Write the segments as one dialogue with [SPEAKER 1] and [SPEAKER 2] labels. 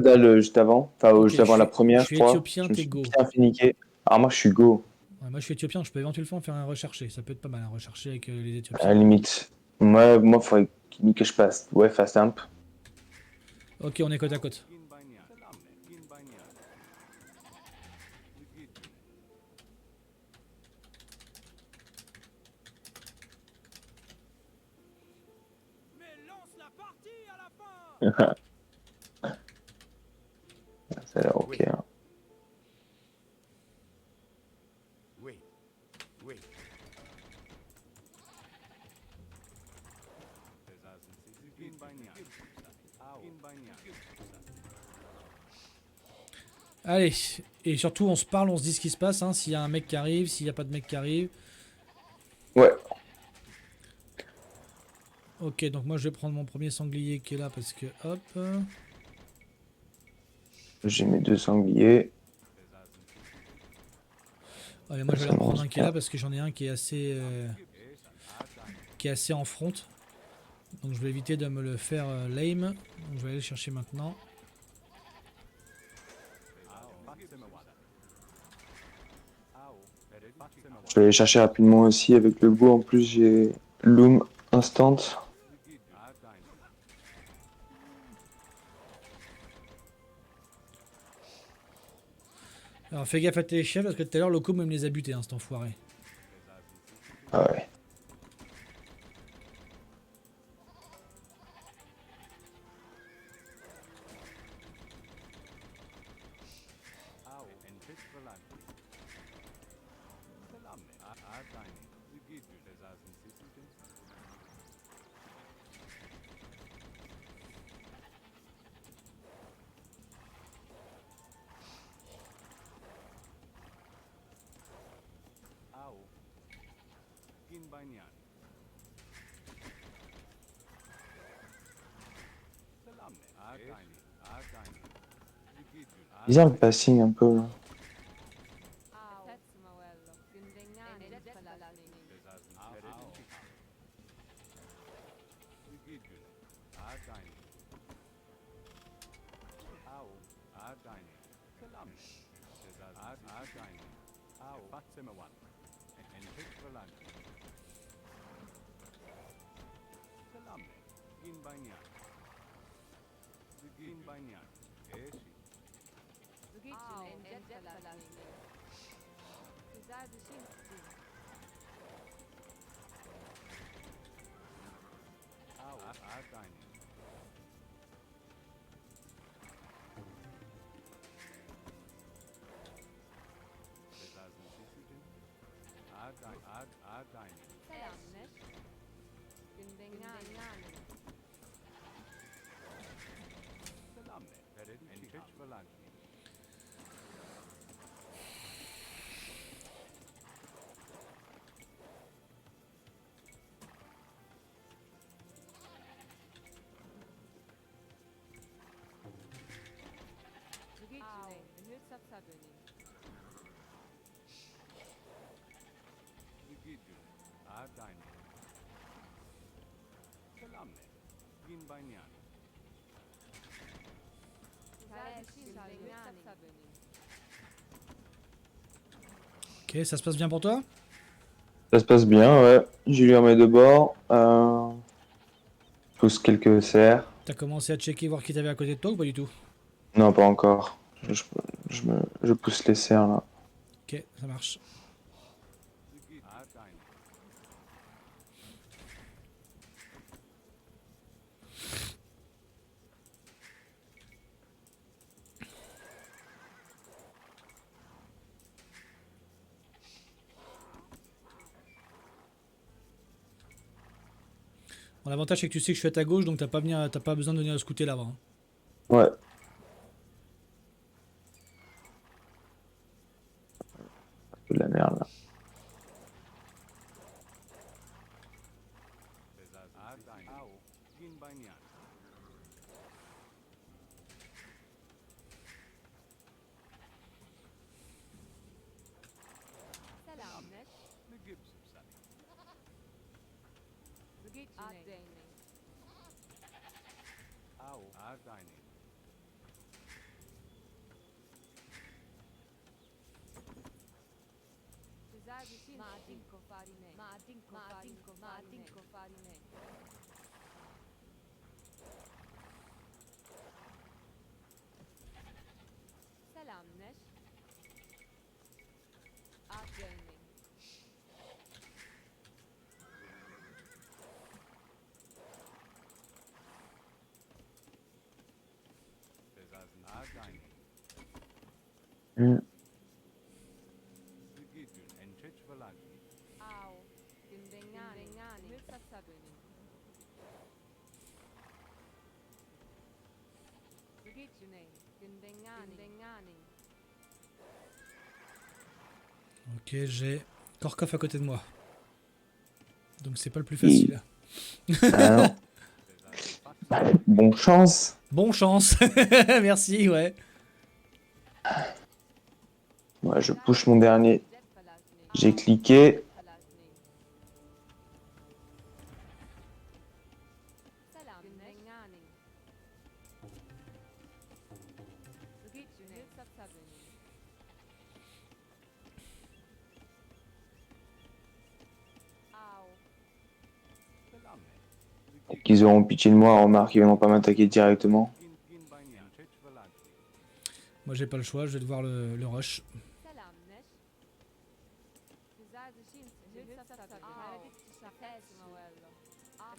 [SPEAKER 1] dalle juste avant, enfin
[SPEAKER 2] Ok,
[SPEAKER 1] juste avant la
[SPEAKER 2] je
[SPEAKER 1] première, je
[SPEAKER 2] suis
[SPEAKER 1] crois.
[SPEAKER 2] éthiopien,
[SPEAKER 1] Je me
[SPEAKER 2] t'es
[SPEAKER 1] suis
[SPEAKER 2] go.
[SPEAKER 1] bien fait niquer. Alors moi, je suis go,
[SPEAKER 2] Ouais, moi je suis éthiopien, je peux éventuellement faire un recherché. Ça peut être pas mal, un recherché avec les
[SPEAKER 1] à la
[SPEAKER 2] Éthiopiens.
[SPEAKER 1] limite. Moi, faudrait que je passe. Ouais, fast amp.
[SPEAKER 2] Ok, on est côte à côte.
[SPEAKER 1] Ça a l'air ok, hein.
[SPEAKER 2] Allez, et surtout on se parle, on se dit ce qui se passe, hein, s'il y a un mec qui arrive, s'il n'y a pas de mec qui arrive.
[SPEAKER 1] Ouais,
[SPEAKER 2] Ok, donc moi je vais prendre mon premier sanglier qui est là parce que hop.
[SPEAKER 1] j'ai mes deux sangliers.
[SPEAKER 2] Allez, moi je vais
[SPEAKER 1] Ça
[SPEAKER 2] aller reprendre
[SPEAKER 1] m'avance
[SPEAKER 2] un qui est
[SPEAKER 1] bien.
[SPEAKER 2] là parce que j'en ai un qui est assez en front. Donc je vais éviter de me le faire lame. Donc je vais aller le chercher maintenant.
[SPEAKER 1] Je vais aller chercher rapidement aussi avec le go. En plus, j'ai Loom Instant.
[SPEAKER 2] Alors fais gaffe à tes chefs parce que tout à l'heure Loco me les a butés, hein, cet enfoiré.
[SPEAKER 1] Ah ouais. Bizarre le passing un peu là.
[SPEAKER 2] Ok, ça se passe bien pour toi?
[SPEAKER 1] Ça se passe bien, ouais. J'ai lu mes deux bords. Pousse quelques serres.
[SPEAKER 2] T'as commencé à checker voir qui t'avait à côté de toi ou pas du tout?
[SPEAKER 1] Non, pas encore. Je pousse les serres là.
[SPEAKER 2] Ok, ça marche. Bon, l'avantage c'est que tu sais que je suis à ta gauche donc t'as pas besoin de venir le scouter là-bas, hein.
[SPEAKER 1] Ouais. Un peu de la merde là. Hmm.
[SPEAKER 2] Ok, j'ai Korkov à côté de moi. Donc c'est pas le plus
[SPEAKER 1] Et-
[SPEAKER 2] facile.
[SPEAKER 1] Ah non. Bon chance.
[SPEAKER 2] Bon chance. Merci, ouais.
[SPEAKER 1] Ouais, je push mon dernier. J'ai cliqué. Qu'ils auront pitié de moi, remarque, ils vont pas m'attaquer directement.
[SPEAKER 2] Moi j'ai pas le choix, je vais devoir le rush.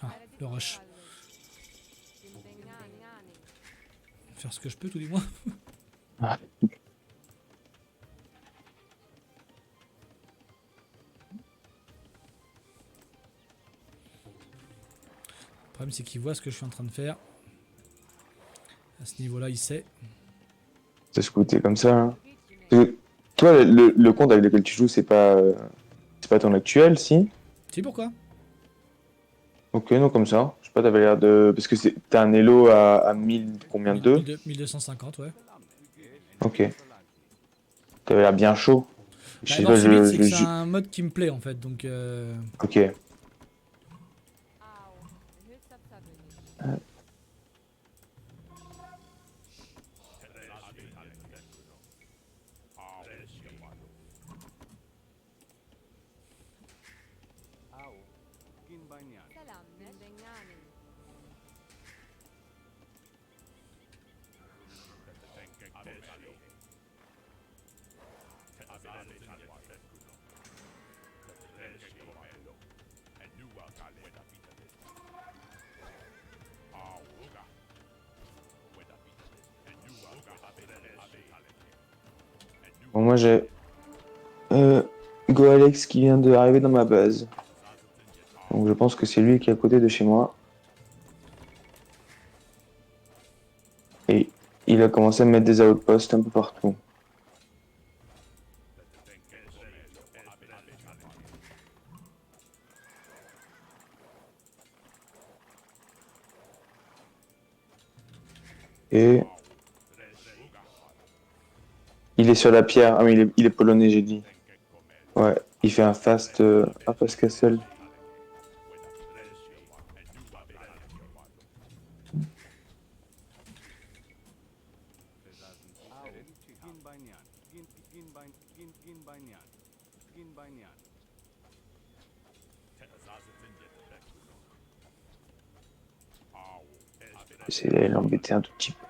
[SPEAKER 2] Ah, le rush. Faire ce que je peux tout du moins.
[SPEAKER 1] Ah.
[SPEAKER 2] Le problème c'est qu'il voit ce que je suis en train de faire. À ce niveau-là, il sait.
[SPEAKER 1] Ça se coûtait comme ça. Hein. Toi, le compte avec lequel tu joues, c'est pas ton actuel, si?
[SPEAKER 2] Tu sais pourquoi?
[SPEAKER 1] Ok, non, comme ça. Je sais pas, t'avais l'air de. Parce que t'as un Elo à 1000, combien de
[SPEAKER 2] 1250, ouais.
[SPEAKER 1] Ok. T'avais l'air bien chaud. Je
[SPEAKER 2] Bah,
[SPEAKER 1] sais pas,
[SPEAKER 2] Northmid, c'est que c'est un mode qui me plaît en fait, donc
[SPEAKER 1] Ok. Bon, moi, j'ai euh, GoAlex qui vient d'arriver dans ma base. Donc, je pense que c'est lui qui est à côté de chez moi. Et il a commencé à mettre des outposts un peu partout. Et il est sur la pierre. Ah, mais il est polonais, j'ai dit. Ouais, il fait un fast castle. J'essaie d'aller l'embêter un tout petit peu.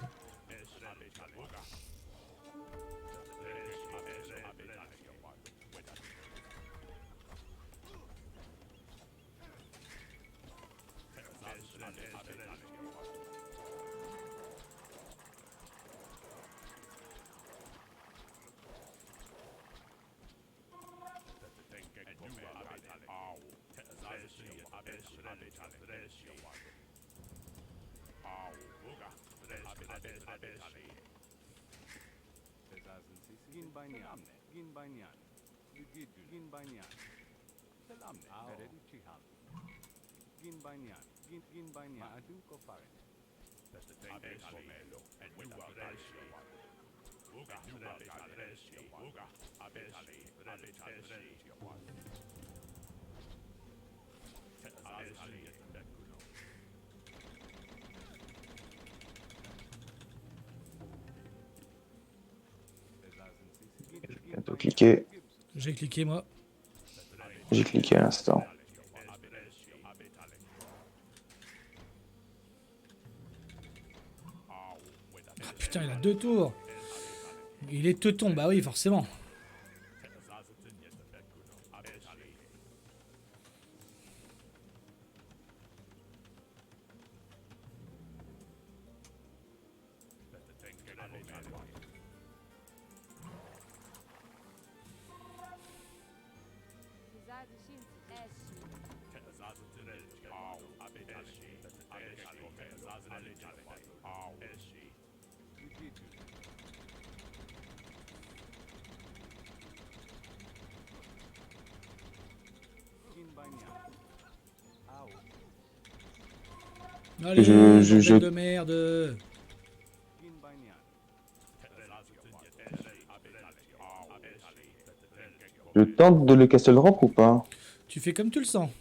[SPEAKER 1] Bientôt cliquer.
[SPEAKER 2] j'ai cliqué moi.
[SPEAKER 1] J'ai cliqué à l'instant.
[SPEAKER 2] Ah putain, il a 2 tours. Il est teuton, bah oui, forcément. Allez, bordel de merde.
[SPEAKER 1] Je tente de le castle drop ou pas?
[SPEAKER 2] Tu fais comme tu le sens.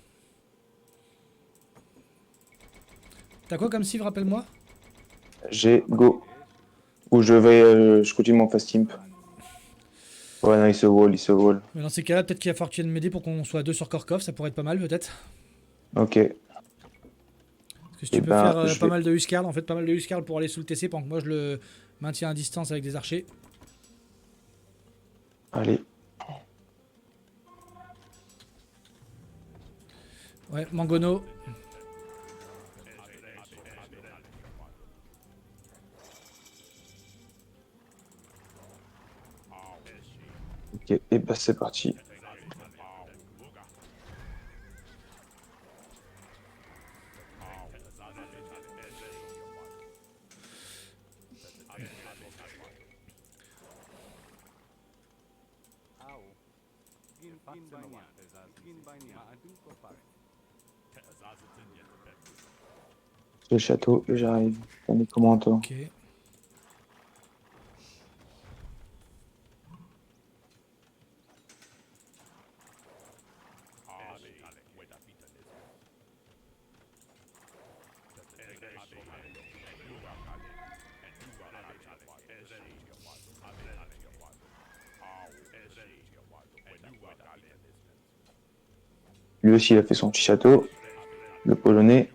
[SPEAKER 2] T'as quoi comme cible, rappelle-moi?
[SPEAKER 1] J'ai go. Ou je continue mon fast imp. Ouais, non, il se wall, il se wall.
[SPEAKER 2] Mais dans ces cas-là, peut-être qu'il va falloir que tu viennes m'aider pour qu'on soit 2 sur Korkov, ça pourrait être pas mal peut-être.
[SPEAKER 1] Ok.
[SPEAKER 2] Parce que si
[SPEAKER 1] Et
[SPEAKER 2] tu peux
[SPEAKER 1] ben,
[SPEAKER 2] faire
[SPEAKER 1] je
[SPEAKER 2] pas
[SPEAKER 1] vais.
[SPEAKER 2] mal de Huskarl, en fait pas mal de Huskarl pour aller sous le TC pendant que moi je le maintiens à distance avec des archers.
[SPEAKER 1] Allez.
[SPEAKER 2] Ouais, Mangono.
[SPEAKER 1] Ok, et ben c'est parti. Le château, et j'arrive. Dans les commentaires.
[SPEAKER 2] Ok.
[SPEAKER 1] Lui aussi, il a fait son petit château. Le polonais.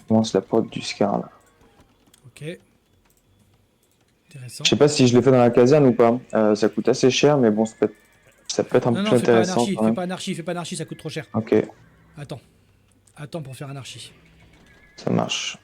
[SPEAKER 1] Commence la porte du Scar là.
[SPEAKER 2] Ok. Intéressant.
[SPEAKER 1] Je sais pas si je l'ai fait dans la caserne ou pas. Ça coûte assez cher, mais bon, ça peut être un peu
[SPEAKER 2] Non,
[SPEAKER 1] plus
[SPEAKER 2] non, fais pas
[SPEAKER 1] intéressant
[SPEAKER 2] anarchie,
[SPEAKER 1] quand
[SPEAKER 2] fais
[SPEAKER 1] même.
[SPEAKER 2] pas anarchie, fais pas anarchie, ça coûte trop cher.
[SPEAKER 1] Ok,
[SPEAKER 2] Attends. Attends pour faire anarchie.
[SPEAKER 1] ça marche.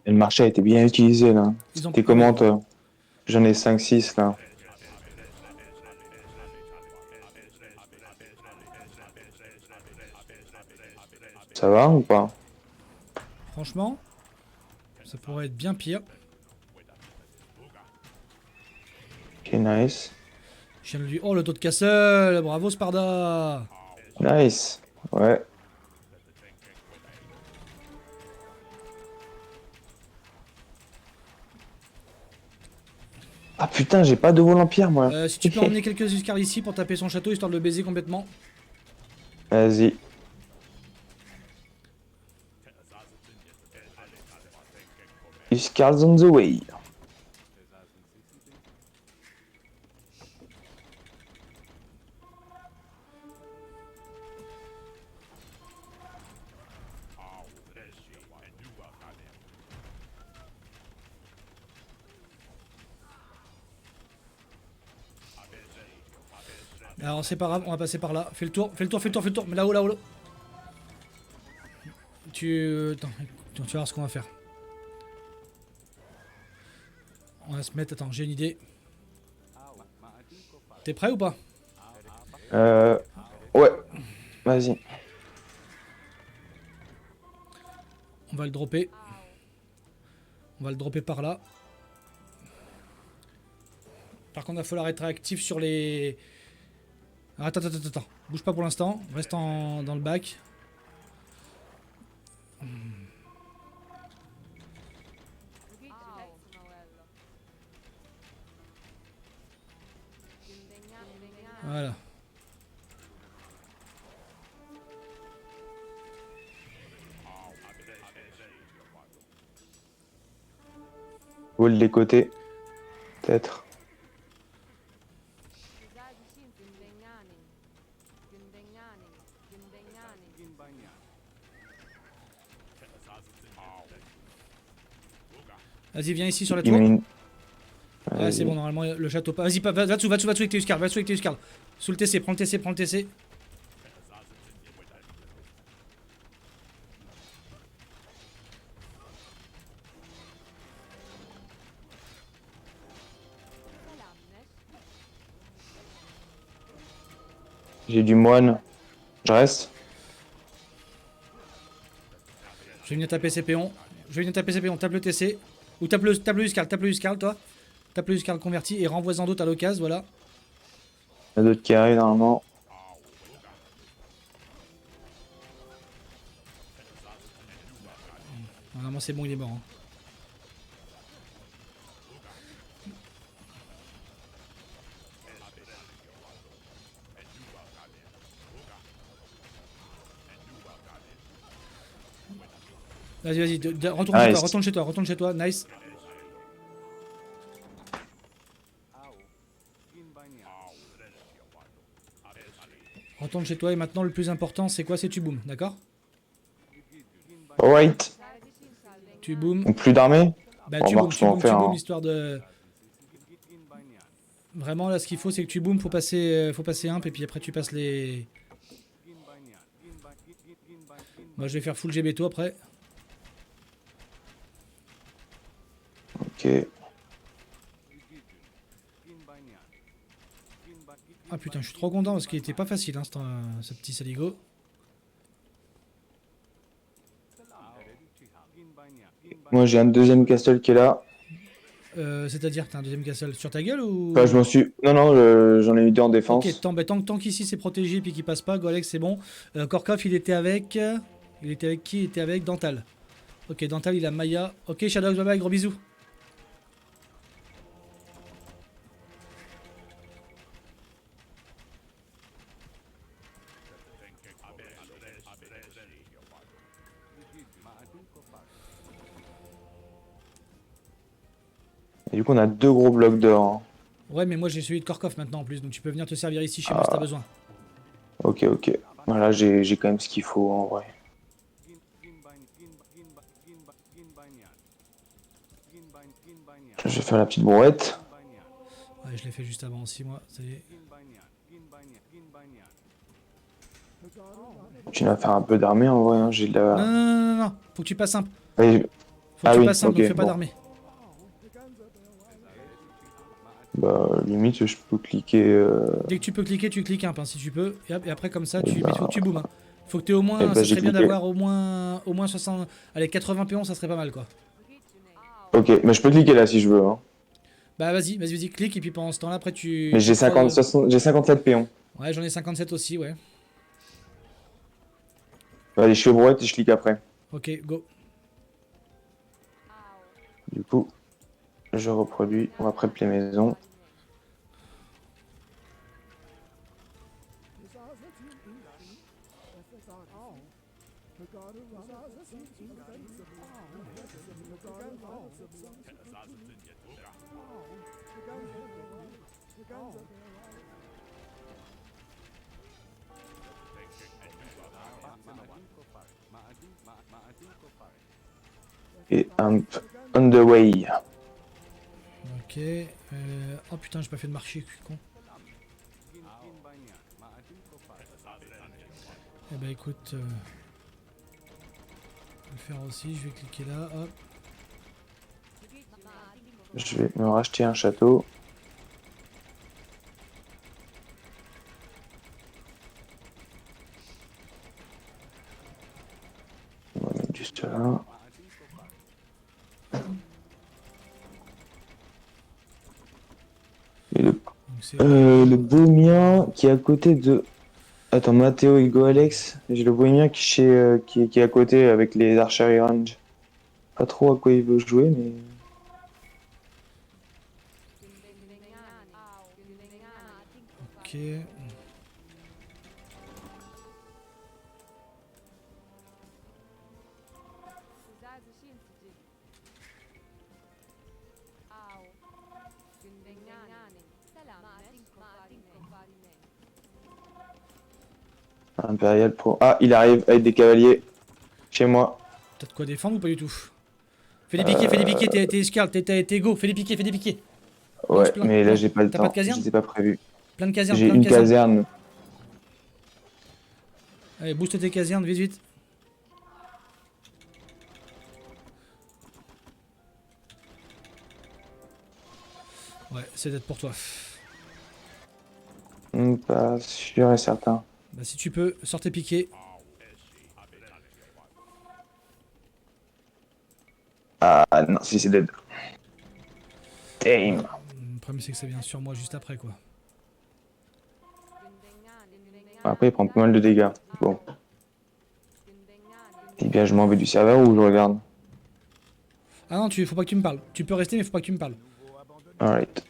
[SPEAKER 1] Et le marché a été bien utilisé là.
[SPEAKER 2] Ils ont.
[SPEAKER 1] T'es
[SPEAKER 2] Ah ouais.
[SPEAKER 1] comment toi? J'en ai 5-6 là. Ça va ou pas?
[SPEAKER 2] Franchement, ça pourrait être bien pire.
[SPEAKER 1] Ok, nice.
[SPEAKER 2] Je viens de lui. Oh, le taux de castle. Bravo, Sparda.
[SPEAKER 1] Nice. Ouais. Ah putain, j'ai pas de wall en pierre moi.
[SPEAKER 2] Si tu peux emmener quelques Huskarl ici pour taper son château histoire de le baiser complètement.
[SPEAKER 1] Vas-y. Scar's on the way.
[SPEAKER 2] Alors c'est pas grave, on va passer par là. Fais le tour, fais le tour, fais le tour, fais le tour. Mais là-haut, là-haut, là. Attends, tu vas voir ce qu'on va faire. On va se mettre... Attends, j'ai une idée. T'es prêt ou pas?
[SPEAKER 1] Ouais, vas-y.
[SPEAKER 2] On va le dropper. On va le dropper par là. Par contre, il va falloir être réactif sur les... Ah, attends. Bouge pas pour l'instant. Reste dans le bac. Voilà.
[SPEAKER 1] Wall les côtés. Peut-être.
[SPEAKER 2] Vas-y, viens ici sur la
[SPEAKER 1] Il
[SPEAKER 2] tour.
[SPEAKER 1] met une...
[SPEAKER 2] Ouais, c'est bon, normalement, le château pas. Vas-y, va dessous avec tes Uscarl, va dessous avec tes Uscarl. Sous le TC, prends le TC, prends le TC.
[SPEAKER 1] J'ai du moine. Je reste.
[SPEAKER 2] Je vais venir taper ces péons. Tape le TC. Ou tape le Uscarl, toi. Tape le Uscarl converti et renvoie-en d'autres à l'occasion, voilà.
[SPEAKER 1] Il y en a d'autres qui arrivent normalement.
[SPEAKER 2] Normalement, c'est bon, il est mort. Hein. Vas-y, retourne chez toi, nice. Retourne chez toi et maintenant le plus important c'est quoi? C'est tu boom, d'accord?
[SPEAKER 1] Alright.
[SPEAKER 2] Tu boom.
[SPEAKER 1] Donc plus d'armée.
[SPEAKER 2] Bah
[SPEAKER 1] Bon,
[SPEAKER 2] tu boom,
[SPEAKER 1] remarque, je peux en faire, hein.
[SPEAKER 2] histoire de... Vraiment là ce qu'il faut c'est que tu boom, faut passer imp et puis après tu passes les... Moi je vais faire full GBto après.
[SPEAKER 1] Ok.
[SPEAKER 2] Ah putain je suis trop content parce qu'il était pas facile hein, ce petit saligo.
[SPEAKER 1] Moi j'ai un deuxième castle qui est là.
[SPEAKER 2] C'est-à-dire t'as un deuxième castle sur ta gueule ou...
[SPEAKER 1] Enfin, je m'en suis... Non, j'en ai eu deux en défense.
[SPEAKER 2] Ok, tant qu'ici c'est protégé puis qu'il passe pas, Golex c'est bon. Korkov il était avec... Il était avec qui? Il était avec Dental. Ok, Dental il a Maya. Ok, Shadows, bye bye, gros bisous.
[SPEAKER 1] Et du coup on a deux gros blocs d'or. Hein.
[SPEAKER 2] Ouais, mais moi j'ai celui de Korkov maintenant en plus, donc tu peux venir te servir ici chez moi si t'as besoin.
[SPEAKER 1] Ok. Voilà, j'ai quand même ce qu'il faut en vrai. Je vais faire la petite brouette.
[SPEAKER 2] Ouais, je l'ai fait juste avant aussi, moi. Ça y est.
[SPEAKER 1] Tu vas faire un peu d'armée en vrai. Hein. J'ai de la...
[SPEAKER 2] Non. Faut que tu passes simple.
[SPEAKER 1] Allez,
[SPEAKER 2] Faut que tu passes simple,
[SPEAKER 1] ok,
[SPEAKER 2] donc fais pas
[SPEAKER 1] bon.
[SPEAKER 2] d'armée.
[SPEAKER 1] Bah, limite, je peux cliquer.
[SPEAKER 2] Dès que tu peux cliquer, tu cliques un hein, si tu peux. Et après, comme ça,
[SPEAKER 1] Eh
[SPEAKER 2] mais
[SPEAKER 1] ben,
[SPEAKER 2] il faut que tu boomes. Hein. Faut que tu aies au moins.
[SPEAKER 1] eh ben,
[SPEAKER 2] Ça
[SPEAKER 1] j'ai
[SPEAKER 2] serait bien
[SPEAKER 1] cliqué.
[SPEAKER 2] d'avoir au moins 60. Allez, 80 péons, ça serait pas mal quoi.
[SPEAKER 1] Ok, mais je peux cliquer là si je veux. Hein.
[SPEAKER 2] Bah vas-y, clique. Et puis pendant ce temps-là, après tu.
[SPEAKER 1] Mais j'ai 57 péons.
[SPEAKER 2] Ouais, j'en ai 57 aussi, ouais.
[SPEAKER 1] Allez, je fais brouette et je clique après.
[SPEAKER 2] Ok, go.
[SPEAKER 1] Du coup, je reproduis. On va prep les maisons. Et un on the way.
[SPEAKER 2] Ok. Oh putain, j'ai pas fait de marché, je suis con. Eh ben écoute, je vais le faire aussi, je vais cliquer là, hop.
[SPEAKER 1] Je vais me racheter un château. On va mettre juste là. Et le Bohémien qui est à côté de... Attends, Mathéo et Alex. J'ai le Bohémien qui est à côté avec les archeries range. Pas trop à quoi il veut jouer, mais...
[SPEAKER 2] Ok.
[SPEAKER 1] Impérial pour... Ah, il arrive avec des cavaliers. Chez moi.
[SPEAKER 2] T'as de quoi défendre ou pas du tout? Fais des piquets, t'es escarle, t'es go, fais des piquets. Lance
[SPEAKER 1] Ouais,
[SPEAKER 2] plein,
[SPEAKER 1] mais là,
[SPEAKER 2] plein.
[SPEAKER 1] j'ai pas le
[SPEAKER 2] T'as pas de
[SPEAKER 1] temps.
[SPEAKER 2] caserne?
[SPEAKER 1] J'étais pas prévu. J'ai
[SPEAKER 2] Plein de
[SPEAKER 1] une
[SPEAKER 2] casernes.
[SPEAKER 1] caserne.
[SPEAKER 2] Allez, booste tes casernes, vite, vite. Ouais, c'est d'être pour toi.
[SPEAKER 1] Pas sûr et certain.
[SPEAKER 2] Bah si tu peux, sors tes piquets.
[SPEAKER 1] Ah non, si c'est dead. Tame.
[SPEAKER 2] Le problème c'est que ça vient sur moi juste après quoi.
[SPEAKER 1] Après, il prend pas mal de dégâts. Bon. Eh bien, je m'en vais du serveur ou je regarde?
[SPEAKER 2] Ah non, faut pas que tu me parles. Tu peux rester mais faut pas que tu me parles.
[SPEAKER 1] Alright.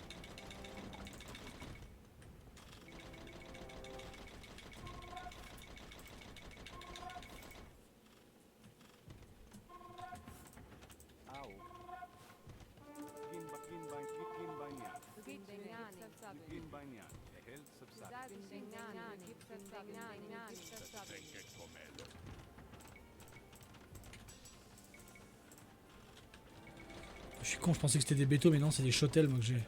[SPEAKER 2] Je suis con, je pensais que c'était des bétos mais non, c'est des shotels moi que j'ai.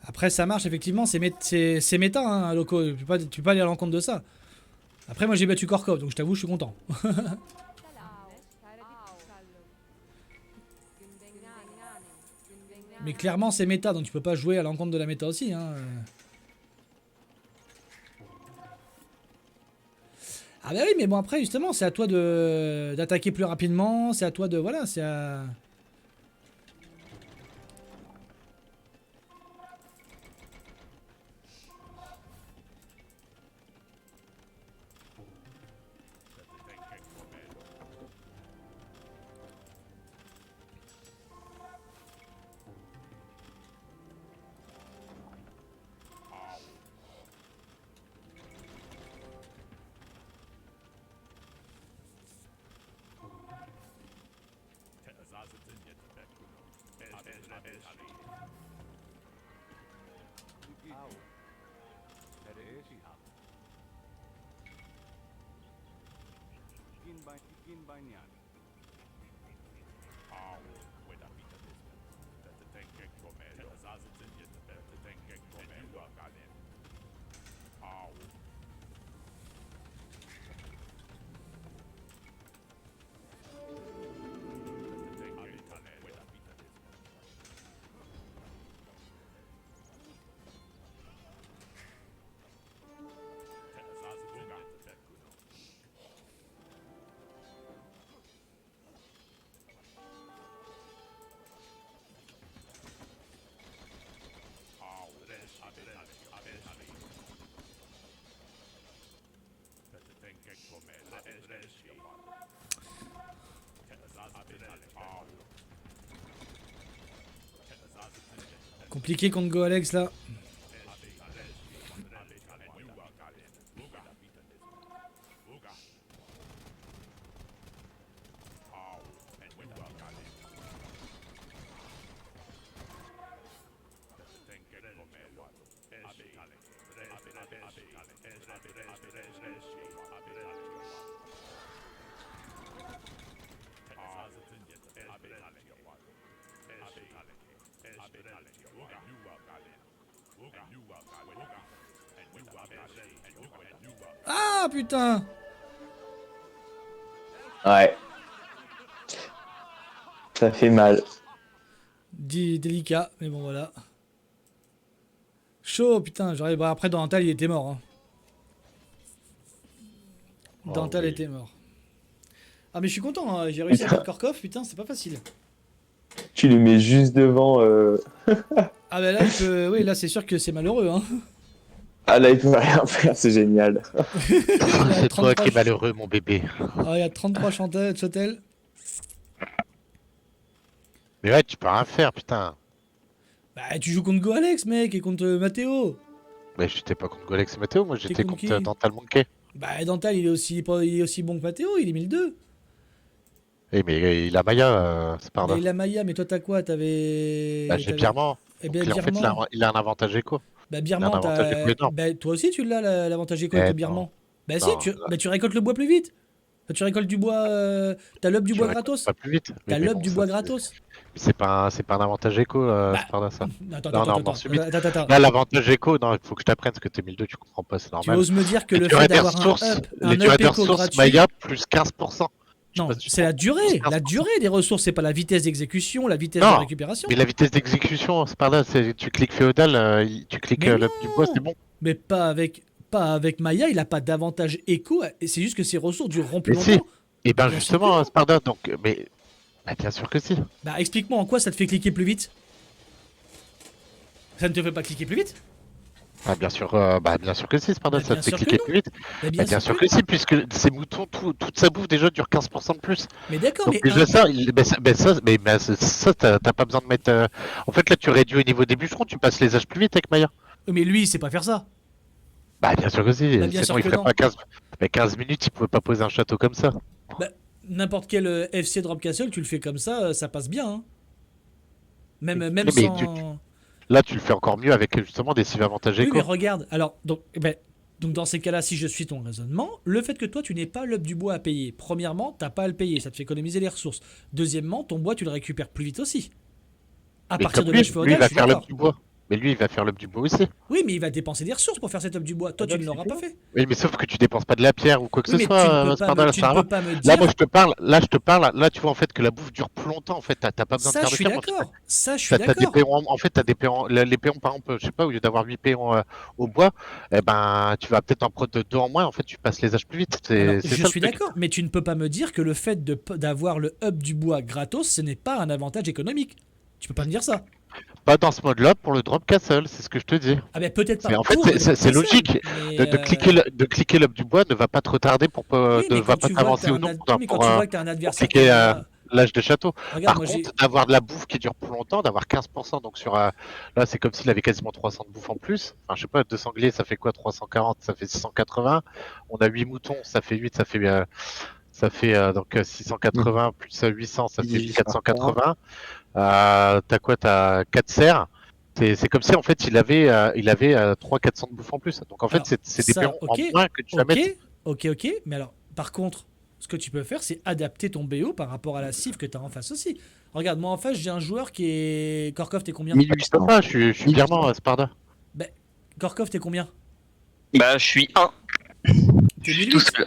[SPEAKER 2] Après ça marche effectivement, c'est méta hein, Loco, tu peux pas aller à l'encontre de ça. Après moi j'ai battu Korkov donc je t'avoue je suis content. Mais clairement c'est méta donc tu peux pas jouer à l'encontre de la méta aussi hein. Ah bah oui mais bon après justement c'est à toi d'attaquer plus rapidement, c'est à toi de voilà, c'est à... Compliqué contre GoAlex là. Ah putain!
[SPEAKER 1] Ouais. Ça fait mal.
[SPEAKER 2] Délicat, mais bon voilà. Chaud, putain, j'aurais. Bah, après, Dental, il était mort. Hein.
[SPEAKER 3] Oh,
[SPEAKER 2] Dental
[SPEAKER 3] oui.
[SPEAKER 2] était mort. Ah, mais je suis content, hein, j'ai réussi à battre Korkov, putain, c'est pas facile.
[SPEAKER 1] Tu le mets juste devant.
[SPEAKER 2] Ah, bah là, il peut. Oui, là, c'est sûr que c'est malheureux, hein.
[SPEAKER 1] Ah là, il peut rien faire, c'est génial.
[SPEAKER 2] Il a
[SPEAKER 3] C'est toi
[SPEAKER 2] 33
[SPEAKER 3] qui es malheureux, mon bébé.
[SPEAKER 2] Ah, il y a 33 chanteurs, Chotel.
[SPEAKER 3] Mais ouais, tu peux rien faire, putain.
[SPEAKER 2] Bah, tu joues contre GoAlex, mec, et contre Matteo.
[SPEAKER 3] Mais j'étais pas contre Golex et Matteo, moi
[SPEAKER 2] T'es
[SPEAKER 3] j'étais
[SPEAKER 2] contre
[SPEAKER 3] contre
[SPEAKER 2] qui?
[SPEAKER 3] Dental Monkey.
[SPEAKER 2] Bah, Dental, il est aussi bon que Matteo, il est 1002.
[SPEAKER 3] Eh, mais il a Maya, c'est par
[SPEAKER 2] Bah,
[SPEAKER 3] là.
[SPEAKER 2] il a Maya, mais toi, t'as quoi?
[SPEAKER 3] Bah, j'ai Birman.
[SPEAKER 2] Eh
[SPEAKER 3] Donc,
[SPEAKER 2] bien,
[SPEAKER 3] en fait,
[SPEAKER 2] Birman.
[SPEAKER 3] il a un avantage éco.
[SPEAKER 2] Bah,
[SPEAKER 3] Il a un
[SPEAKER 2] Birman,
[SPEAKER 3] avantage éco
[SPEAKER 2] t'as.
[SPEAKER 3] énorme.
[SPEAKER 2] Bah, toi aussi, tu l'as, l'avantage éco avec
[SPEAKER 3] Eh
[SPEAKER 2] le Birman.
[SPEAKER 3] non,
[SPEAKER 2] Bah, si,
[SPEAKER 3] non,
[SPEAKER 2] bah, tu récoltes le bois plus vite. Tu récoltes du bois. T'as l'up du
[SPEAKER 3] tu
[SPEAKER 2] bois
[SPEAKER 3] récoltes
[SPEAKER 2] gratos.
[SPEAKER 3] pas plus vite.
[SPEAKER 2] T'as
[SPEAKER 3] Mais
[SPEAKER 2] l'up
[SPEAKER 3] bon,
[SPEAKER 2] du
[SPEAKER 3] ça,
[SPEAKER 2] bois gratos.
[SPEAKER 3] c'est pas un avantage éco,
[SPEAKER 2] Bah,
[SPEAKER 3] c'est par là, ça.
[SPEAKER 2] attends,
[SPEAKER 3] Là, on est
[SPEAKER 2] attends,
[SPEAKER 3] en
[SPEAKER 2] attends,
[SPEAKER 3] mort subite.
[SPEAKER 2] attends.
[SPEAKER 3] Là, l'avantage éco, non, il faut que je t'apprenne ce que t'es 1002, tu comprends pas, c'est
[SPEAKER 2] Tu
[SPEAKER 3] normal.
[SPEAKER 2] oses me dire que
[SPEAKER 3] Les
[SPEAKER 2] le fait
[SPEAKER 3] durées des
[SPEAKER 2] d'avoir
[SPEAKER 3] ressources, les
[SPEAKER 2] un
[SPEAKER 3] durées
[SPEAKER 2] up
[SPEAKER 3] des
[SPEAKER 2] éco
[SPEAKER 3] ressources
[SPEAKER 2] gratuit.
[SPEAKER 3] Maya, plus 15%. Je sais
[SPEAKER 2] Non,
[SPEAKER 3] pas si tu
[SPEAKER 2] c'est la
[SPEAKER 3] comprends. Plus
[SPEAKER 2] durée. La
[SPEAKER 3] 15%.
[SPEAKER 2] durée des ressources, c'est pas la vitesse d'exécution, la vitesse de
[SPEAKER 3] Non,
[SPEAKER 2] récupération.
[SPEAKER 3] mais la vitesse d'exécution, c'est par là, tu cliques féodal, tu cliques
[SPEAKER 2] Mais
[SPEAKER 3] le du bois, c'est
[SPEAKER 2] non!
[SPEAKER 3] bon.
[SPEAKER 2] Mais pas avec Maya, il a pas d'avantage éco, et c'est juste que ses ressources dureront plus
[SPEAKER 3] Mais si,
[SPEAKER 2] longtemps.
[SPEAKER 3] et
[SPEAKER 2] Mais
[SPEAKER 3] ben
[SPEAKER 2] bien sûr que
[SPEAKER 3] justement,
[SPEAKER 2] non.
[SPEAKER 3] Sparda, donc, mais bah, bien sûr que si.
[SPEAKER 2] Bah explique-moi en quoi ça te fait cliquer plus vite. Ça ne te fait pas cliquer plus vite?
[SPEAKER 3] Bah, bien sûr que si, Sparda,
[SPEAKER 2] Bah
[SPEAKER 3] ça
[SPEAKER 2] bien
[SPEAKER 3] te fait
[SPEAKER 2] sûr que
[SPEAKER 3] cliquer
[SPEAKER 2] non.
[SPEAKER 3] plus vite.
[SPEAKER 2] Bah
[SPEAKER 3] Bah,
[SPEAKER 2] bien
[SPEAKER 3] bien
[SPEAKER 2] sûr que
[SPEAKER 3] sûr que
[SPEAKER 2] non.
[SPEAKER 3] si, puisque ces moutons, toute sa bouffe déjà dure 15% de plus.
[SPEAKER 2] Mais d'accord,
[SPEAKER 3] Donc
[SPEAKER 2] mais
[SPEAKER 3] déjà ça, ça t'as pas besoin de mettre. En fait là, tu réduis au niveau des bûcherons, tu passes les âges plus vite avec Maya.
[SPEAKER 2] mais lui, il sait pas faire ça.
[SPEAKER 3] Bah bien sûr que si,
[SPEAKER 2] Bah bien
[SPEAKER 3] sinon
[SPEAKER 2] sûr
[SPEAKER 3] il
[SPEAKER 2] que
[SPEAKER 3] ferait
[SPEAKER 2] non.
[SPEAKER 3] pas 15. Mais 15 minutes, il pouvait pas poser un château comme ça.
[SPEAKER 2] Bah n'importe quel FC Drop Castle, tu le fais comme ça passe bien. Hein. Même
[SPEAKER 3] Oui, mais
[SPEAKER 2] sans.
[SPEAKER 3] là, tu le fais encore mieux avec justement des cibles avantages
[SPEAKER 2] Oui, mais
[SPEAKER 3] éco.
[SPEAKER 2] regarde. Alors donc dans ces cas-là, si je suis ton raisonnement, le fait que toi tu n'aies pas l'up du bois à payer, premièrement, t'as pas à le payer, ça te fait économiser les ressources. Deuxièmement, ton bois tu le récupères plus vite aussi. À
[SPEAKER 3] Mais
[SPEAKER 2] partir
[SPEAKER 3] comme
[SPEAKER 2] de
[SPEAKER 3] lui,
[SPEAKER 2] l'âge
[SPEAKER 3] lui il
[SPEAKER 2] féodal, je
[SPEAKER 3] va
[SPEAKER 2] suis
[SPEAKER 3] faire l'up
[SPEAKER 2] d'accord.
[SPEAKER 3] du bois. Mais lui, il va faire l'up du bois aussi.
[SPEAKER 2] Oui, mais il va dépenser des ressources pour faire cet up du bois. Toi, tu ne l'auras pas fait.
[SPEAKER 3] Oui, mais sauf que tu dépenses pas de la pierre ou quoi que
[SPEAKER 2] Oui,
[SPEAKER 3] ce
[SPEAKER 2] mais tu ne
[SPEAKER 3] soit,
[SPEAKER 2] peux pas me,
[SPEAKER 3] Sparda, là,
[SPEAKER 2] tu ne
[SPEAKER 3] ça va.
[SPEAKER 2] peux pas me
[SPEAKER 3] Là, moi,
[SPEAKER 2] dire.
[SPEAKER 3] là, tu vois en fait que la bouffe dure plus longtemps. En fait, t'as pas besoin de
[SPEAKER 2] Ça, je
[SPEAKER 3] faire de
[SPEAKER 2] suis
[SPEAKER 3] ferme. En fait,
[SPEAKER 2] d'accord. Ça, je suis
[SPEAKER 3] t'as des
[SPEAKER 2] d'accord.
[SPEAKER 3] péons, en fait, t'as des péons, les péons, par exemple, je sais pas, au lieu d'avoir 8 péons au bois, eh ben, tu vas peut-être en prendre 2 en moins. En fait, tu passes les âges plus vite.
[SPEAKER 2] Alors,
[SPEAKER 3] C'est
[SPEAKER 2] je
[SPEAKER 3] ça le
[SPEAKER 2] suis
[SPEAKER 3] truc.
[SPEAKER 2] d'accord, mais tu ne peux pas me dire que le fait d'avoir le up du bois gratos, ce n'est pas un avantage économique. Tu peux pas me dire ça.
[SPEAKER 3] Pas dans ce mode-là pour le drop castle, c'est ce que je te dis.
[SPEAKER 2] Ah ben peut-être pas
[SPEAKER 3] En fait,
[SPEAKER 2] pour le drop
[SPEAKER 3] c'est
[SPEAKER 2] castle,
[SPEAKER 3] logique.
[SPEAKER 2] mais
[SPEAKER 3] De cliquer l'up du bois ne va pas te retarder
[SPEAKER 2] oui,
[SPEAKER 3] ne
[SPEAKER 2] mais
[SPEAKER 3] va
[SPEAKER 2] quand
[SPEAKER 3] pas
[SPEAKER 2] tu vois que
[SPEAKER 3] t'avancer
[SPEAKER 2] t'as
[SPEAKER 3] au
[SPEAKER 2] un,
[SPEAKER 3] nombre
[SPEAKER 2] oui, mais quand tu vois que t'as un
[SPEAKER 3] pour
[SPEAKER 2] adversaire qui est
[SPEAKER 3] cliquer
[SPEAKER 2] déjà,
[SPEAKER 3] l'âge de château.
[SPEAKER 2] regarde,
[SPEAKER 3] Par
[SPEAKER 2] moi j'ai,
[SPEAKER 3] contre, d'avoir de la bouffe qui dure plus longtemps, d'avoir 15%, donc là c'est comme s'il avait quasiment 300 de bouffe en plus. Enfin, je sais pas, 2 sangliers, ça fait quoi? 340, ça fait 680. On a 8 moutons, ça fait 8, donc 680 plus 800, ça fait
[SPEAKER 1] Divise par 3.
[SPEAKER 3] 1480. T'as quoi? T'as 4 cerfs. C'est comme si en fait il avait 300-400 de bouffe en plus. Donc en fait
[SPEAKER 2] alors
[SPEAKER 3] c'est des
[SPEAKER 2] ça,
[SPEAKER 3] perrons en
[SPEAKER 2] ok,
[SPEAKER 3] moins que tu vas
[SPEAKER 2] ok,
[SPEAKER 3] mettre.
[SPEAKER 2] ok, mais alors par contre, ce que tu peux faire, c'est adapter ton BO par rapport à la cible que tu as en face aussi. Regarde, moi en face, j'ai un joueur qui est Korkov, t'es combien?
[SPEAKER 3] Tu peux
[SPEAKER 1] 1800.
[SPEAKER 3] pas, je suis virement
[SPEAKER 1] 1800.
[SPEAKER 3] Sparda.
[SPEAKER 2] Ben, Korkov, t'es combien?
[SPEAKER 4] Bah, je suis 1.
[SPEAKER 2] T'es
[SPEAKER 4] Je suis tout
[SPEAKER 2] 1008.
[SPEAKER 4] seul.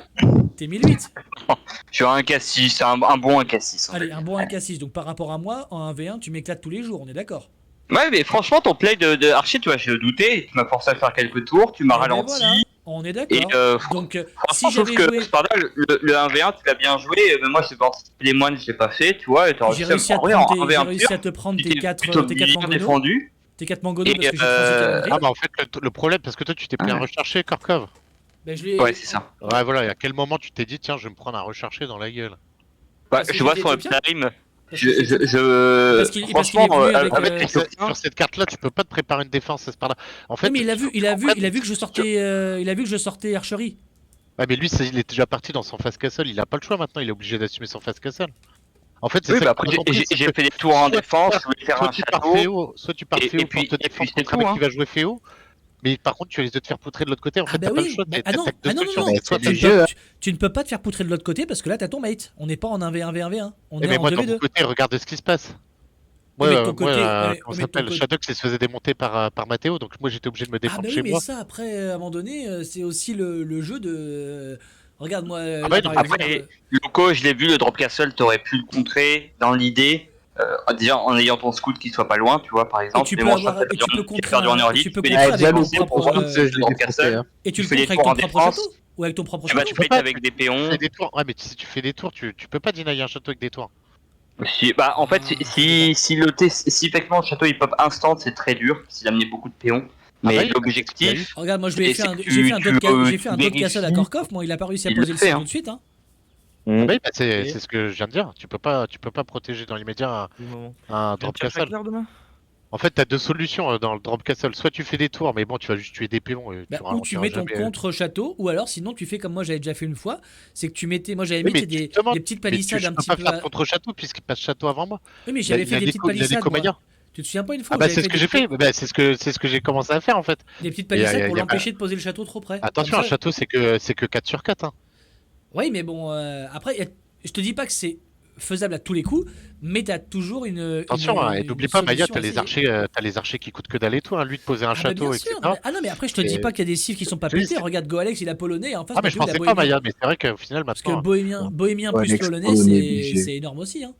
[SPEAKER 2] T'es 1008.
[SPEAKER 4] Je suis un K6, c'est un bon 1K6. En
[SPEAKER 2] Allez,
[SPEAKER 4] fait.
[SPEAKER 2] un bon 1K6. Donc par rapport à moi, en 1v1, tu m'éclates tous les jours, on est d'accord?
[SPEAKER 4] Ouais, mais franchement, ton play de Archer, tu vois, j'ai douté. Tu m'as forcé à faire quelques tours, tu m'as
[SPEAKER 2] Eh ben
[SPEAKER 4] ralenti.
[SPEAKER 2] voilà, on est
[SPEAKER 4] Et
[SPEAKER 2] d'accord. Donc si
[SPEAKER 4] franchement, je trouve
[SPEAKER 2] j'avais
[SPEAKER 4] que
[SPEAKER 2] joué,
[SPEAKER 4] Sparda, le 1v1, tu l'as bien joué. Mais moi, c'est pensé les moines, je l'ai pas fait, tu vois. Et t'as
[SPEAKER 2] j'ai
[SPEAKER 4] réussi
[SPEAKER 2] réussi
[SPEAKER 4] à
[SPEAKER 2] à
[SPEAKER 4] me
[SPEAKER 2] te
[SPEAKER 4] prendre
[SPEAKER 2] prendre
[SPEAKER 4] en
[SPEAKER 2] tes, j'ai
[SPEAKER 4] 1v1
[SPEAKER 2] réussi
[SPEAKER 4] pur.
[SPEAKER 2] à te prendre
[SPEAKER 4] Tu
[SPEAKER 2] tes
[SPEAKER 4] t'es
[SPEAKER 2] 4
[SPEAKER 4] plutôt
[SPEAKER 2] tes 4
[SPEAKER 4] bien
[SPEAKER 2] mangonos.
[SPEAKER 4] défendu.
[SPEAKER 2] Tes 4 mangonos
[SPEAKER 4] Et
[SPEAKER 2] parce que j'ai transité calendrier.
[SPEAKER 3] Ah bah en fait le problème parce que toi tu t'es pris un recherché Kharkov.
[SPEAKER 2] Ben je l'ai.
[SPEAKER 4] Ouais, c'est ça.
[SPEAKER 3] Ouais voilà, et à quel moment tu t'es dit tiens je vais me prendre un recherché dans la gueule?
[SPEAKER 4] Ouais,
[SPEAKER 2] Parce que
[SPEAKER 4] je vois
[SPEAKER 2] j'étais
[SPEAKER 4] sur le
[SPEAKER 2] éthiopien.
[SPEAKER 4] prime.
[SPEAKER 2] Parce qu'il est
[SPEAKER 4] Franchement,
[SPEAKER 2] venu avec,
[SPEAKER 3] En fait,
[SPEAKER 2] euh,
[SPEAKER 3] sur cette carte-là, tu peux pas te préparer une défense, c'est par là. En fait,
[SPEAKER 2] Oui, mais il a vu que je sortais archerie.
[SPEAKER 3] Ouais, mais lui, il est déjà parti dans son fast castle. Il a pas le choix maintenant. Il est obligé d'assumer son fast castle. En fait, c'est
[SPEAKER 4] oui,
[SPEAKER 3] ça
[SPEAKER 4] bah
[SPEAKER 3] que
[SPEAKER 4] après,
[SPEAKER 3] j'ai pas compris, c'est
[SPEAKER 4] j'ai
[SPEAKER 3] que
[SPEAKER 4] fait des tours en
[SPEAKER 3] soit-
[SPEAKER 4] défense, je voulais faire
[SPEAKER 3] soit
[SPEAKER 4] un
[SPEAKER 3] tu pars
[SPEAKER 4] château.
[SPEAKER 3] Féo, soit tu pars
[SPEAKER 4] Et
[SPEAKER 3] Féo
[SPEAKER 4] puis-
[SPEAKER 3] pour te
[SPEAKER 4] et puis
[SPEAKER 3] défendre
[SPEAKER 4] c'est
[SPEAKER 3] contre un mec
[SPEAKER 4] tout,
[SPEAKER 3] qui va jouer Féo. Mais par contre, tu risques de te faire poutrer de l'autre côté. En
[SPEAKER 2] Ah
[SPEAKER 3] fait,
[SPEAKER 2] bah
[SPEAKER 3] t'as pas le
[SPEAKER 2] oui,
[SPEAKER 3] choix.
[SPEAKER 2] bah,
[SPEAKER 3] T'as
[SPEAKER 2] non,
[SPEAKER 3] que deux
[SPEAKER 2] non,
[SPEAKER 3] solutions.
[SPEAKER 2] non,
[SPEAKER 3] Mais
[SPEAKER 2] tu,
[SPEAKER 3] soit
[SPEAKER 2] tu ne
[SPEAKER 3] tu-
[SPEAKER 2] peux, tu ne peux pas te faire poutrer de l'autre côté parce que là t'as ton mate. On n'est pas en 1v1v1v1. On
[SPEAKER 3] Eh,
[SPEAKER 2] est
[SPEAKER 3] mais
[SPEAKER 2] en
[SPEAKER 3] moi, de mon
[SPEAKER 2] 2v2.
[SPEAKER 3] côté, regarde ce qui se passe.
[SPEAKER 2] Oui,
[SPEAKER 3] Moi,
[SPEAKER 2] mais de ton côté,
[SPEAKER 3] comment
[SPEAKER 2] oui,
[SPEAKER 3] ça
[SPEAKER 2] mais de ton
[SPEAKER 3] s'appelle?
[SPEAKER 2] côté.
[SPEAKER 3] Shadowx, il se faisait démonter par Mathéo. Donc moi, j'étais obligé de me
[SPEAKER 2] Ah
[SPEAKER 3] défendre
[SPEAKER 2] bah
[SPEAKER 3] chez
[SPEAKER 2] oui, mais
[SPEAKER 3] moi.
[SPEAKER 2] ça après, à un moment donné, c'est aussi le jeu de. Regarde moi
[SPEAKER 3] Ah
[SPEAKER 2] là
[SPEAKER 3] bah oui,
[SPEAKER 2] par
[SPEAKER 3] donc
[SPEAKER 2] exemple.
[SPEAKER 4] Après, Loco, je l'ai vu, le drop castle, t'aurais pu le contrer dans l'idée. Déjà en ayant ton scout qui soit pas loin, tu vois, par
[SPEAKER 2] Et
[SPEAKER 4] exemple.
[SPEAKER 2] tu
[SPEAKER 4] Mais
[SPEAKER 2] peux
[SPEAKER 4] bon,
[SPEAKER 2] avoir,
[SPEAKER 4] ça,
[SPEAKER 2] et tu peux
[SPEAKER 4] t'as
[SPEAKER 2] contrer,
[SPEAKER 4] perdu en early,
[SPEAKER 2] tu peux
[SPEAKER 4] fais des
[SPEAKER 2] contrer
[SPEAKER 5] Ah,
[SPEAKER 2] avec
[SPEAKER 5] déjà,
[SPEAKER 2] ton
[SPEAKER 5] le coup,
[SPEAKER 2] propre,
[SPEAKER 5] pour je l'ai
[SPEAKER 4] drop
[SPEAKER 5] défoncé.
[SPEAKER 4] castle.
[SPEAKER 5] Hein.
[SPEAKER 2] et tu le
[SPEAKER 4] fais des
[SPEAKER 2] contres avec
[SPEAKER 4] tours
[SPEAKER 2] ton
[SPEAKER 4] en
[SPEAKER 2] propre
[SPEAKER 4] défense.
[SPEAKER 2] château ou avec ton propre
[SPEAKER 4] Eh bah,
[SPEAKER 2] château.
[SPEAKER 4] tu
[SPEAKER 3] peux
[SPEAKER 4] fights
[SPEAKER 3] pas-
[SPEAKER 4] avec des
[SPEAKER 3] Tu
[SPEAKER 4] péons.
[SPEAKER 3] fais des tours. Ouais, mais si tu fais des tours, tu peux pas deny un château avec des tours.
[SPEAKER 4] Bah, en fait, si effectivement le château il pop instant, c'est très dur, s'il a amené beaucoup de péons.
[SPEAKER 3] Ah
[SPEAKER 4] Mais
[SPEAKER 3] bah oui,
[SPEAKER 4] l'objectif,
[SPEAKER 2] Regarde, moi je lui ai
[SPEAKER 4] Et
[SPEAKER 2] fait
[SPEAKER 4] c'est
[SPEAKER 2] un,
[SPEAKER 4] que
[SPEAKER 2] j'ai fait un
[SPEAKER 4] tu-
[SPEAKER 2] dot
[SPEAKER 4] tu-
[SPEAKER 2] j'ai fait un
[SPEAKER 4] tu
[SPEAKER 2] dot castle à
[SPEAKER 4] vérifies.
[SPEAKER 2] Korkov. Moi, il a pas réussi à
[SPEAKER 4] Il
[SPEAKER 2] poser
[SPEAKER 4] le
[SPEAKER 2] le
[SPEAKER 4] fait,
[SPEAKER 2] site
[SPEAKER 4] hein.
[SPEAKER 2] tout de suite. Hein.
[SPEAKER 3] Ah bah oui, bah
[SPEAKER 5] Et-
[SPEAKER 3] c'est ce que je viens de dire. Tu peux pas protéger dans l'immédiat
[SPEAKER 5] Du moment.
[SPEAKER 3] un
[SPEAKER 5] Tu viens
[SPEAKER 3] drop
[SPEAKER 5] de chercher
[SPEAKER 3] castle.
[SPEAKER 5] Claire demain?
[SPEAKER 3] En fait, t'as deux solutions dans le drop castle. Soit tu fais des tours, mais bon, tu vas juste tuer des péons et
[SPEAKER 2] Bah,
[SPEAKER 3] tu
[SPEAKER 2] ou tu
[SPEAKER 3] ralentiras
[SPEAKER 2] mets ton
[SPEAKER 3] jamais.
[SPEAKER 2] contre château, ou alors sinon tu fais comme moi j'avais déjà fait une fois, c'est que tu mettais, moi j'avais
[SPEAKER 3] Oui,
[SPEAKER 2] mis
[SPEAKER 3] mais
[SPEAKER 2] des
[SPEAKER 3] justement,
[SPEAKER 2] petites
[SPEAKER 3] mais
[SPEAKER 2] palissades
[SPEAKER 3] je
[SPEAKER 2] un
[SPEAKER 3] peux
[SPEAKER 2] petit
[SPEAKER 3] pas
[SPEAKER 2] peu.
[SPEAKER 3] faire contre château puisqu'il passe château avant moi.
[SPEAKER 2] Oui, mais
[SPEAKER 3] Il a,
[SPEAKER 2] j'avais
[SPEAKER 3] il
[SPEAKER 2] fait
[SPEAKER 3] a
[SPEAKER 2] des
[SPEAKER 3] des
[SPEAKER 2] petites
[SPEAKER 3] co- il a des
[SPEAKER 2] palissades. Moi.
[SPEAKER 3] comayas.
[SPEAKER 2] Tu te souviens pas une fois
[SPEAKER 3] Ah
[SPEAKER 2] où
[SPEAKER 3] bah
[SPEAKER 2] j'avais
[SPEAKER 3] c'est
[SPEAKER 2] fait
[SPEAKER 3] ce que j'ai fait. Bah, c'est ce que j'ai commencé à faire en fait.
[SPEAKER 2] des petites
[SPEAKER 3] Et,
[SPEAKER 2] palissades pour
[SPEAKER 3] y a-
[SPEAKER 2] l'empêcher de poser le château trop près.
[SPEAKER 3] Attention,
[SPEAKER 2] Comme
[SPEAKER 3] un
[SPEAKER 2] ça.
[SPEAKER 3] château c'est que 4 sur 4. Hein.
[SPEAKER 2] Oui, mais bon, après, je te dis pas que c'est faisable à tous les coups, mais t'as toujours une.
[SPEAKER 3] Attention, hein, et
[SPEAKER 2] une
[SPEAKER 3] n'oublie pas, Maya,
[SPEAKER 2] solution
[SPEAKER 3] t'as les archers qui coûtent que dalle et tout. Hein. Lui de poser un
[SPEAKER 2] Ah bah
[SPEAKER 3] château,
[SPEAKER 2] bien
[SPEAKER 3] etc.
[SPEAKER 2] sûr. Non, mais après je te dis
[SPEAKER 3] Et-
[SPEAKER 2] pas qu'il y a des cifs qui sont pas
[SPEAKER 3] Je te dis,
[SPEAKER 2] pétés.
[SPEAKER 3] c'est-
[SPEAKER 2] Regarde Goalex, il a polonais et en face
[SPEAKER 3] Ah mais
[SPEAKER 2] Mathieu,
[SPEAKER 3] je
[SPEAKER 2] il a
[SPEAKER 3] pensais pas
[SPEAKER 2] bohémien.
[SPEAKER 3] Maya, mais c'est vrai qu'au final
[SPEAKER 2] Parce que
[SPEAKER 3] maintenant.
[SPEAKER 2] bohémien plus
[SPEAKER 5] Goalex,
[SPEAKER 2] polonais,
[SPEAKER 5] polonais
[SPEAKER 2] c'est
[SPEAKER 5] obligé.
[SPEAKER 2] c'est énorme aussi. Hein.